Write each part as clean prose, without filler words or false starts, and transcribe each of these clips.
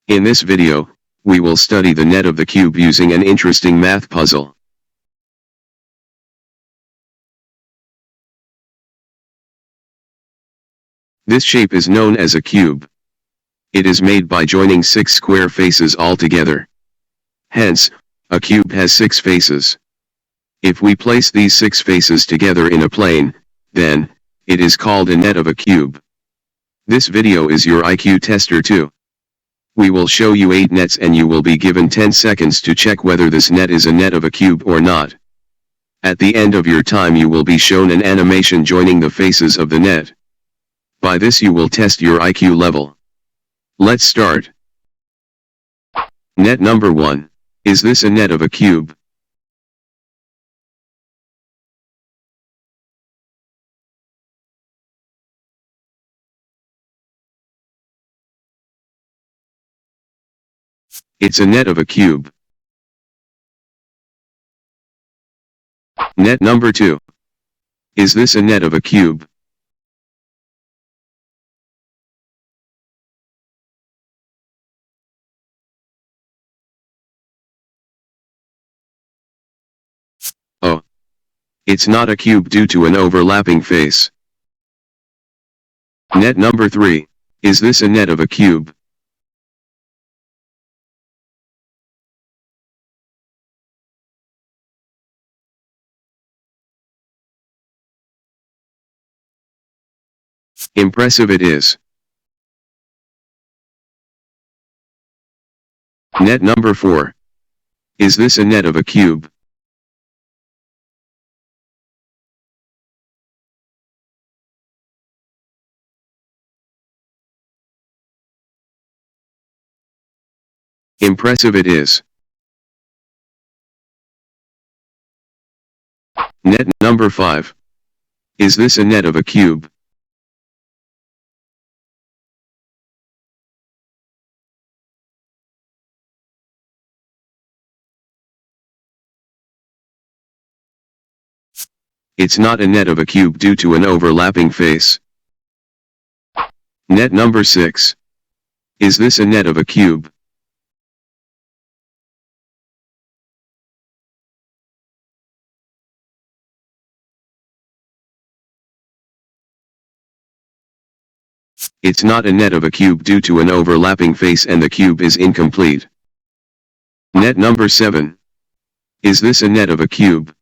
In this video, we will study the net of the cube using an interesting math puzzle. This shape is known as a cube. It is made by joining 6 square faces all together. Hence, a cube has 6 faces. If we place these 6 faces together in a plane, then, it is called a net of a cube. This video is your IQ tester too. We will show you 8 nets and you will be given 10 seconds to check whether this net is a net of a cube or not. At the end of your time you will be shown an animation joining the faces of the net. By this you will test your IQ level. Let's start. Net number 1. Is this a net of a cube? It's a net of a cube. Net number 2. Is this a net of a cube? Oh. It's not a cube due to an overlapping face. Net number 3. Is this a net of a cube? Impressive it is. Net number 4. Is this a net of a cube? Impressive it is. Net number 5. Is this a net of a cube? It's not a net of a cube due to an overlapping face. Net number 6. Is this a net of a cube? It's not a net of a cube due to an overlapping face and the cube is incomplete. Net number 7. Is this a net of a cube?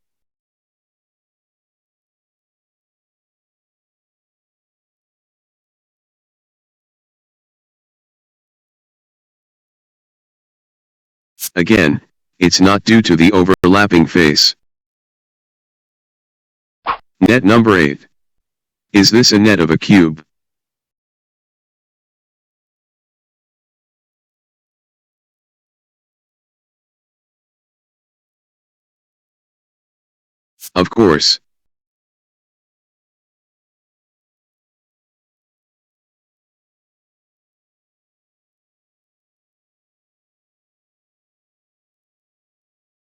Again, it's not due to the overlapping face. Net number 8. Is this a net of a cube? Of course,